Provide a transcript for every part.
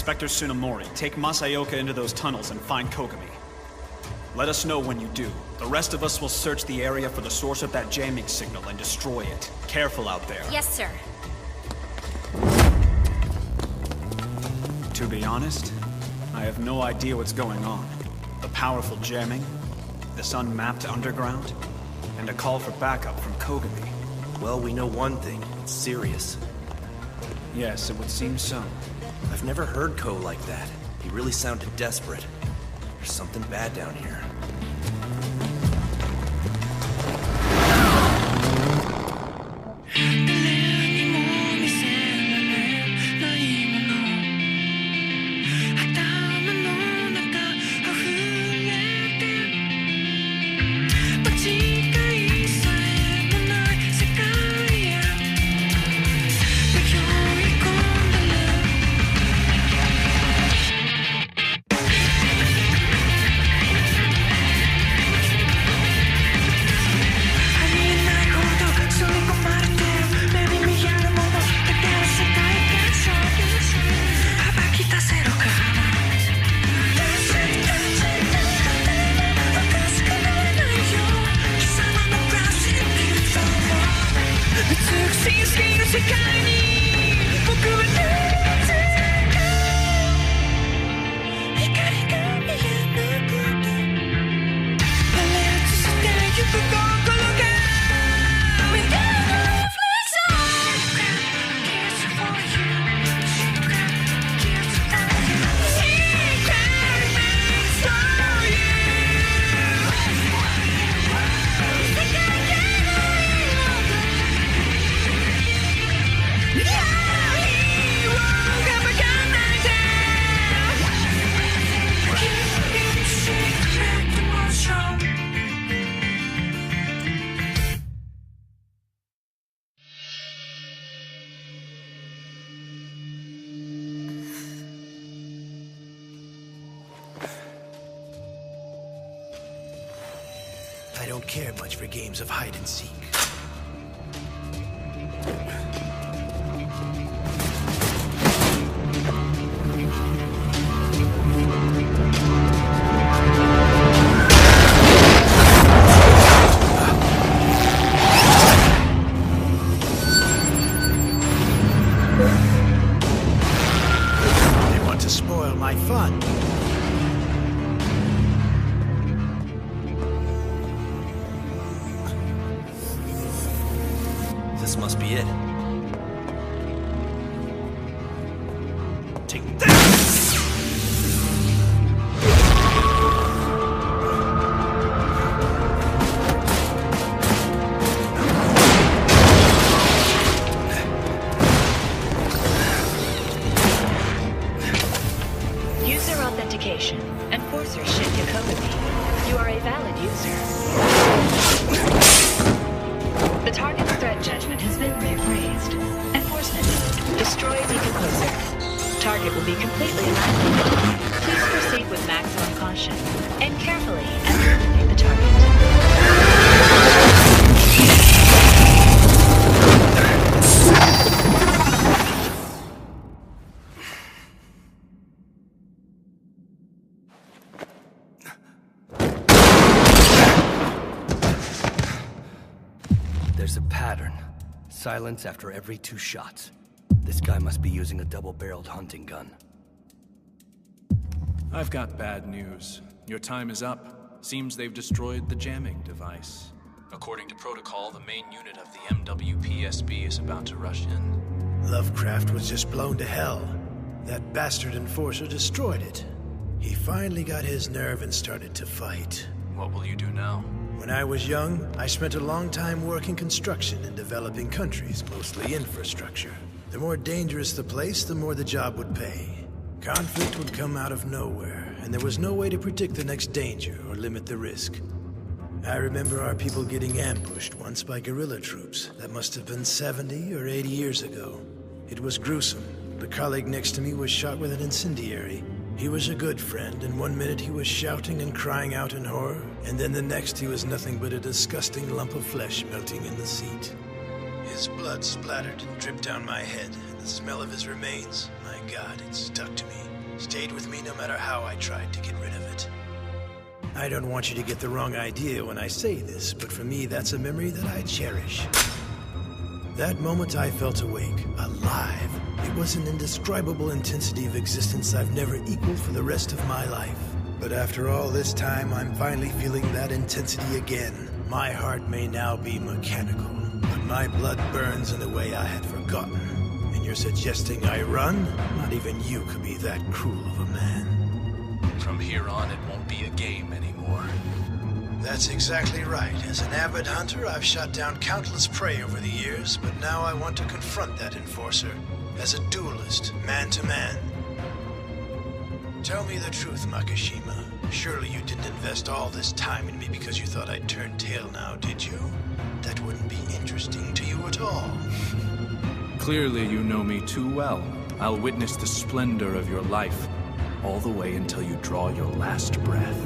Inspector Tsunemori, take Masayoka into those tunnels and find Kogami. Let us know when you do. The rest of us will search the area for the source of that jamming signal and destroy it. Careful out there. Yes, sir. To be honest, I have no idea what's going on. The powerful jamming, this unmapped underground, and a call for backup from Kogami. Well, we know one thing. It's serious. Yes, it would seem so. I've never heard Ko like that. He really sounded desperate. There's something bad down here. I don't care much for games of hide and seek. They want to spoil my fun. This must be it. Take that! User authentication. Enforcer Shin Kogami. You are a valid user. The target's threat judgment has been reappraised. Enforcement. Destroy Decomposer. Target will be completely annihilated. Please proceed with maximum caution. And carefully eliminate the target. There's a pattern. Silence after every 2 shots. This guy must be using a double-barreled hunting gun. I've got bad news. Your time is up. Seems they've destroyed the jamming device. According to protocol, the main unit of the MWPSB is about to rush in. Lovecraft was just blown to hell. That bastard enforcer destroyed it. He finally got his nerve and started to fight. What will you do now? When I was young, I spent a long time working construction in developing countries, mostly infrastructure. The more dangerous the place, the more the job would pay. Conflict would come out of nowhere, and there was no way to predict the next danger or limit the risk. I remember our people getting ambushed once by guerrilla troops. That must have been 70 or 80 years ago. It was gruesome. The colleague next to me was shot with an incendiary. He was a good friend, and one minute he was shouting and crying out in horror, and then the next he was nothing but a disgusting lump of flesh melting in the seat. His blood splattered and dripped down my head, and the smell of his remains, my God, it stuck to me. Stayed with me no matter how I tried to get rid of it. I don't want you to get the wrong idea when I say this, but for me, that's a memory that I cherish. That moment I felt awake, alive. It was an indescribable intensity of existence I've never equaled for the rest of my life. But after all this time, I'm finally feeling that intensity again. My heart may now be mechanical, but my blood burns in a way I had forgotten. And you're suggesting I run? Not even you could be that cruel of a man. From here on, it won't be a game anymore. That's exactly right. As an avid hunter, I've shot down countless prey over the years, but now I want to confront that enforcer. As a duelist, man to man. Tell me the truth, Makishima. Surely you didn't invest all this time in me because you thought I'd turn tail now, did you? That wouldn't be interesting to you at all. Clearly you know me too well. I'll witness the splendor of your life, all the way until you draw your last breath.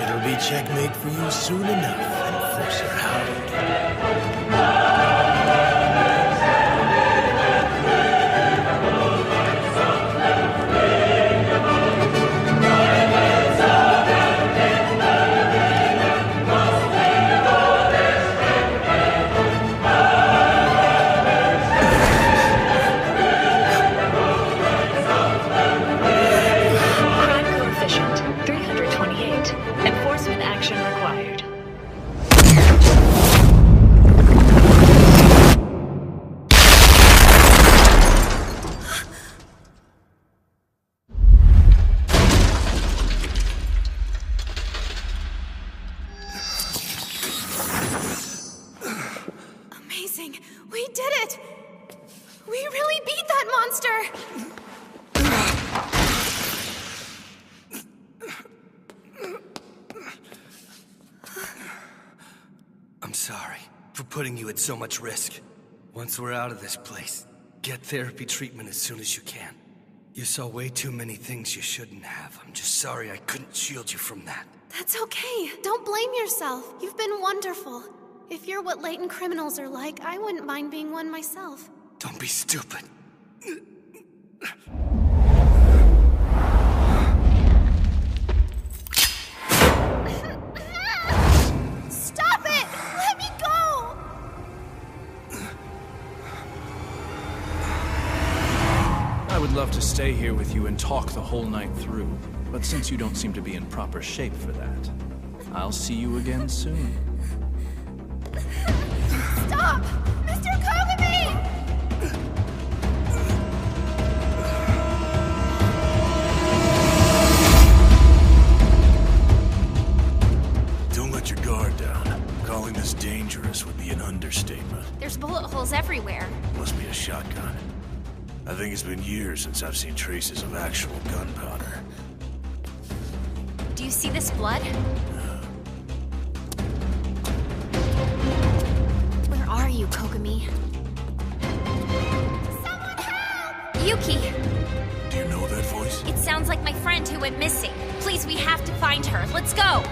It'll be checkmate for you soon enough, Enforcer Hound. Enforcement action required. Amazing! We did it! We really beat that monster! I'm sorry for putting you at so much risk. Once we're out of this place, get therapy treatment as soon as you can. You saw way too many things you shouldn't have. I'm just sorry I couldn't shield you from that. That's okay. Don't blame yourself. You've been wonderful. If you're what latent criminals are like, I wouldn't mind being one myself. Don't be stupid. Stop it! Let me go! I would love to stay here with you and talk the whole night through, but since you don't seem to be in proper shape for that, I'll see you again soon. Stop! Mr. Kogami! Don't let your guard down. Calling this dangerous would be an understatement. There's bullet holes everywhere. Must be a shotgun. I think it's been years since I've seen traces of actual gunpowder. Do you see this blood? Where are you, Kogami? Someone help! Yuki! Do you know that voice? It sounds like my friend who went missing. Please, we have to find her. Let's go!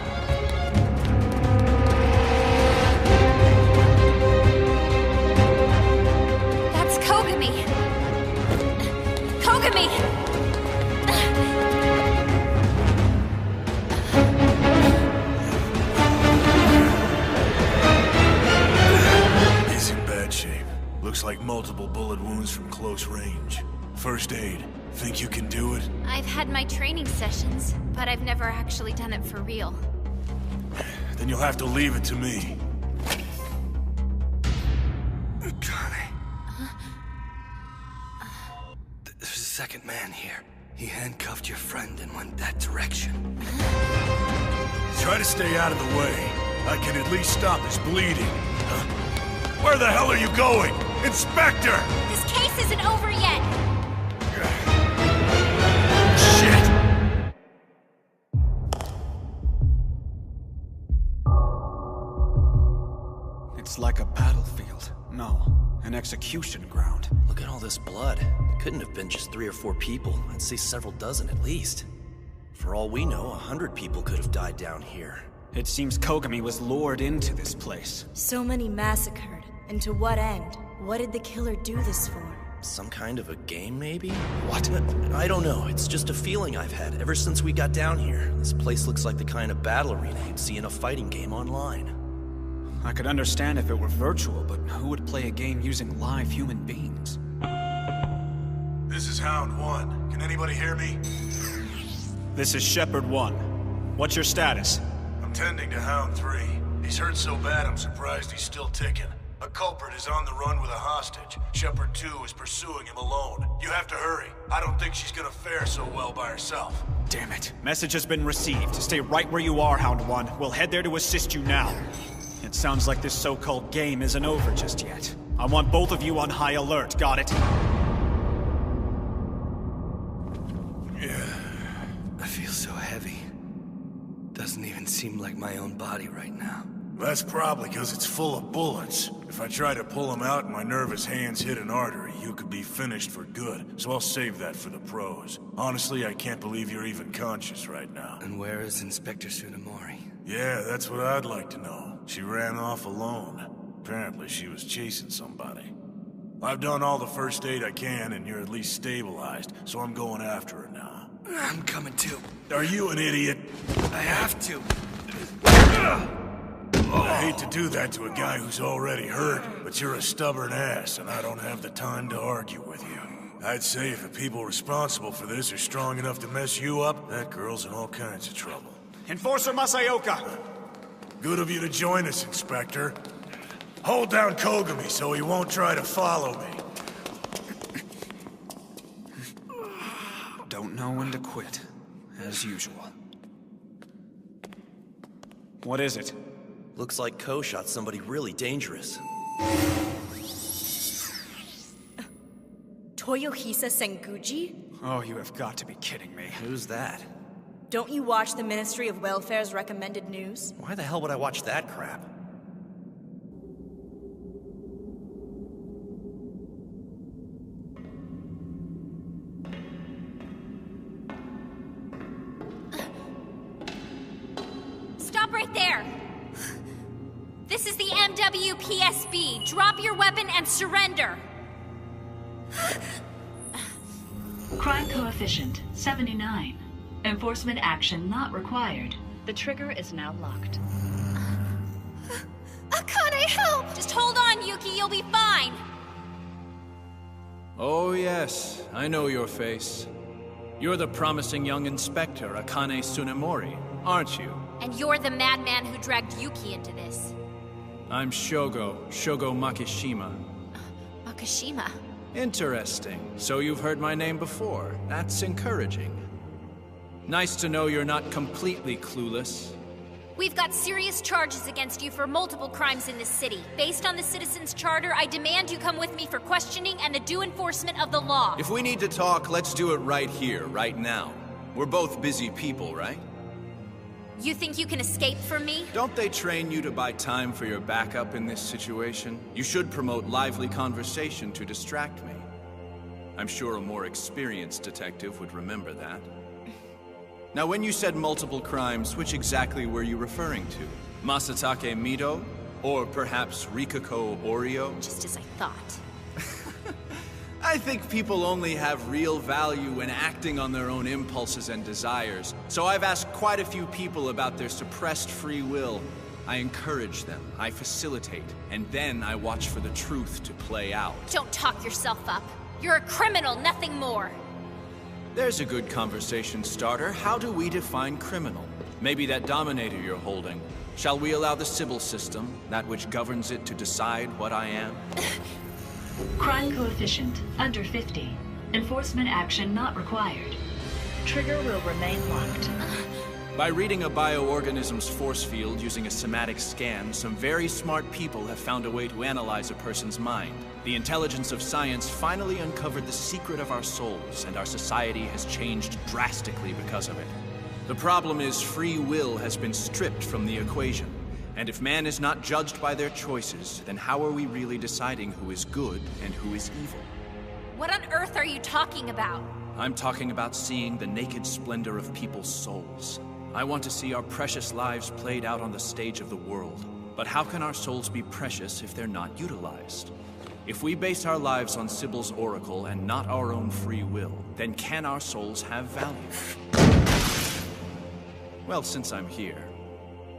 range. First aid. Think you can do it? I've had my training sessions, but I've never actually done it for real. Then you'll have to leave it to me. Akane. There's a second man here. He handcuffed your friend and went that direction. Try to stay out of the way. I can at least stop his bleeding. Huh? Where the hell are you going? Inspector! This case isn't over yet! Shit! It's like a battlefield. No, an execution ground. Look at all this blood. It couldn't have been just 3 or 4 people. I'd say several dozen at least. For all we know, 100 people could have died down here. It seems Kogami was lured into this place. So many massacred. And to what end? What did the killer do this for? Some kind of a game, maybe? What? I don't know. It's just a feeling I've had ever since we got down here. This place looks like the kind of battle arena you'd see in a fighting game online. I could understand if it were virtual, but who would play a game using live human beings? This is Hound 1. Can anybody hear me? This is Shepard 1. What's your status? I'm tending to Hound 3. He's hurt so bad I'm surprised he's still ticking. A culprit is on the run with a hostage. Shepard 2 is pursuing him alone. You have to hurry. I don't think she's gonna fare so well by herself. Damn it. Message has been received. Stay right where you are, Hound 1. We'll head there to assist you now. It sounds like this so-called game isn't over just yet. I want both of you on high alert, got it? Yeah. I feel so heavy. Doesn't even seem like my own body right now. That's probably because it's full of bullets. If I try to pull them out and my nervous hands hit an artery, you could be finished for good. So I'll save that for the pros. Honestly, I can't believe you're even conscious right now. And where is Inspector Tsunemori? Yeah, that's what I'd like to know. She ran off alone. Apparently she was chasing somebody. I've done all the first aid I can, and you're at least stabilized, so I'm going after her now. I'm coming too. Are you an idiot? I have to. I hate to do that to a guy who's already hurt, but you're a stubborn ass, and I don't have the time to argue with you. I'd say if the people responsible for this are strong enough to mess you up, that girl's in all kinds of trouble. Enforcer Masayoka! Good of you to join us, Inspector. Hold down Kogami so he won't try to follow me. Don't know when to quit, as usual. What is it? Looks like Ko shot somebody really dangerous. Toyohisa Senguji? Oh, you have got to be kidding me. Who's that? Don't you watch the Ministry of Welfare's recommended news? Why the hell would I watch that crap? Stop right there! This is the MWPSB. Drop your weapon and surrender! Crime coefficient 79. Enforcement action not required. The trigger is now locked. Akane, help! Just hold on, Yuki, you'll be fine! Oh yes, I know your face. You're the promising young inspector, Akane Tsunemori, aren't you? And you're the madman who dragged Yuki into this. I'm Shogo Makishima. Makishima? Interesting. So you've heard my name before. That's encouraging. Nice to know you're not completely clueless. We've got serious charges against you for multiple crimes in this city. Based on the Citizens' Charter, I demand you come with me for questioning and the due enforcement of the law. If we need to talk, let's do it right here, right now. We're both busy people, right? You think you can escape from me? Don't they train you to buy time for your backup in this situation? You should promote lively conversation to distract me. I'm sure a more experienced detective would remember that. Now, when you said multiple crimes, which exactly were you referring to? Masatake Mido? Or perhaps Rikako Oreo? Just as I thought. I think people only have real value when acting on their own impulses and desires. So I've asked quite a few people about their suppressed free will. I encourage them, I facilitate, and then I watch for the truth to play out. Don't talk yourself up. You're a criminal, nothing more. There's a good conversation starter. How do we define criminal? Maybe that Dominator you're holding. Shall we allow the Sybil system, that which governs it, to decide what I am? Crime coefficient under 50. Enforcement action not required. Trigger will remain locked. By reading a bioorganism's force field using a somatic scan, some very smart people have found a way to analyze a person's mind. The intelligence of science finally uncovered the secret of our souls, and our society has changed drastically because of it. The problem is free will has been stripped from the equation. And if man is not judged by their choices, then how are we really deciding who is good and who is evil? What on earth are you talking about? I'm talking about seeing the naked splendor of people's souls. I want to see our precious lives played out on the stage of the world. But how can our souls be precious if they're not utilized? If we base our lives on Sybil's oracle and not our own free will, then can our souls have value? Well, since I'm here,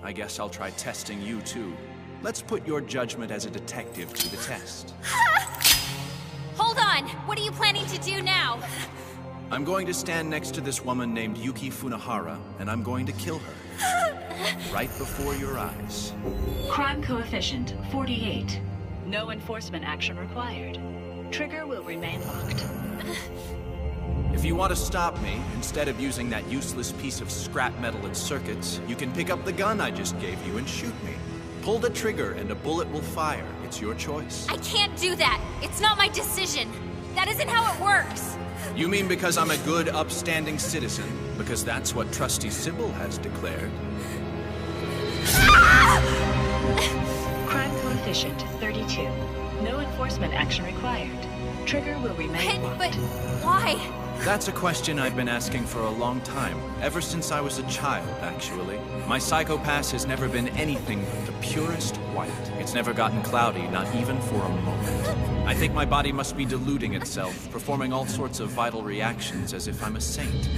I guess I'll try testing you too. Let's put your judgment as a detective to the test. Hold on! What are you planning to do now? I'm going to stand next to this woman named Yuki Funahara, and I'm going to kill her. Right before your eyes. Crime coefficient 48. No enforcement action required. Trigger will remain locked. If you want to stop me, instead of using that useless piece of scrap metal and circuits, you can pick up the gun I just gave you and shoot me. Pull the trigger and a bullet will fire. It's your choice. I can't do that. It's not my decision. That isn't how it works. You mean because I'm a good, upstanding citizen? Because that's what Trusty Sybil has declared. Crime coefficient 32. No enforcement action required. Trigger will remain locked. But why? That's a question I've been asking for a long time. Ever since I was a child, actually. My psychopath has never been anything but the purest white. It's never gotten cloudy, not even for a moment. I think my body must be deluding itself, performing all sorts of vital reactions as if I'm a saint.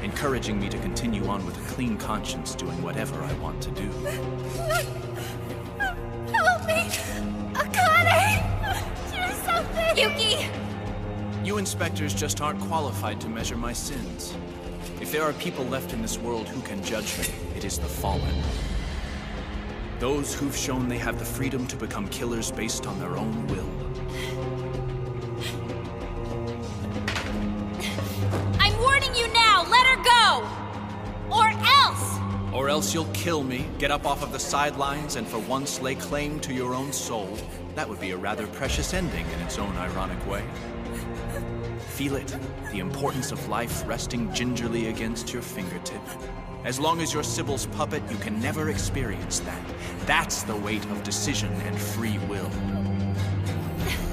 Encouraging me to continue on with a clean conscience, doing whatever I want to do. Help me! Akane! Do something! Yuki! You inspectors just aren't qualified to measure my sins. If there are people left in this world who can judge me, it is the fallen. Those who've shown they have the freedom to become killers based on their own will. I'm warning you now! Let her go! Or else! Or else you'll kill me, get up off of the sidelines, and for once lay claim to your own soul. That would be a rather precious ending in its own ironic way. Feel it, the importance of life resting gingerly against your fingertip. As long as you're Sybil's puppet, you can never experience that. That's the weight of decision and free will.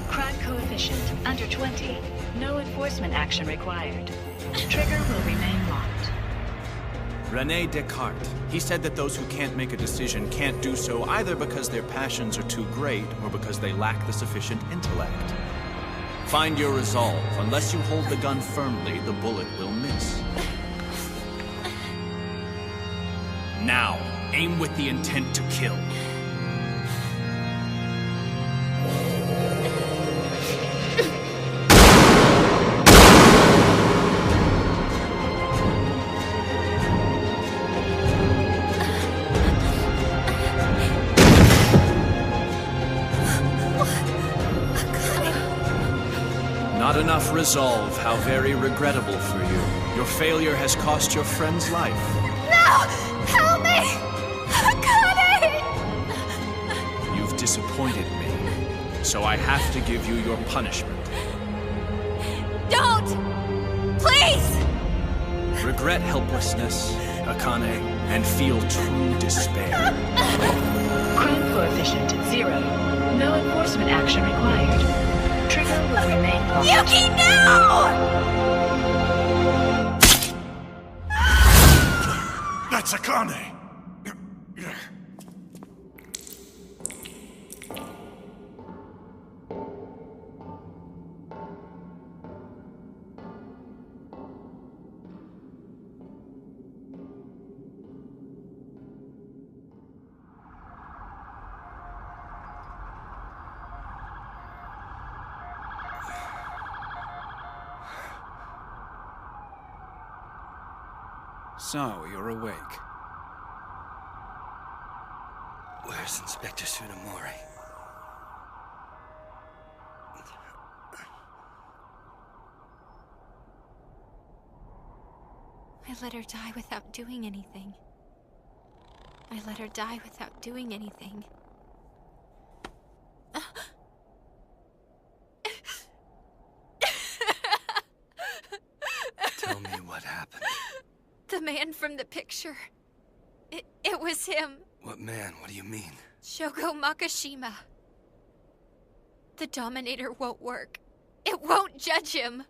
Crime coefficient under 20. No enforcement action required. Trigger will remain locked. René Descartes. He said that those who can't make a decision can't do so either because their passions are too great or because they lack the sufficient intellect. Find your resolve. Unless you hold the gun firmly, the bullet will miss. Now, aim with the intent to kill. Not enough resolve. How very regrettable for you. Your failure has cost your friend's life. No! Help me! Akane! You've disappointed me, so I have to give you your punishment. Don't! Please! Regret helplessness, Akane, and feel true despair. Crime coefficient 0. No enforcement action required. Trigger will remain locked. Yuki, no! That's Akane! So, you're awake. Where's Inspector Tsunemori? I let her die without doing anything. I let her die without doing anything. Tell me what happened. The man from the picture. It was him. What man? What do you mean? Shogo Makishima. The Dominator won't work. It won't judge him.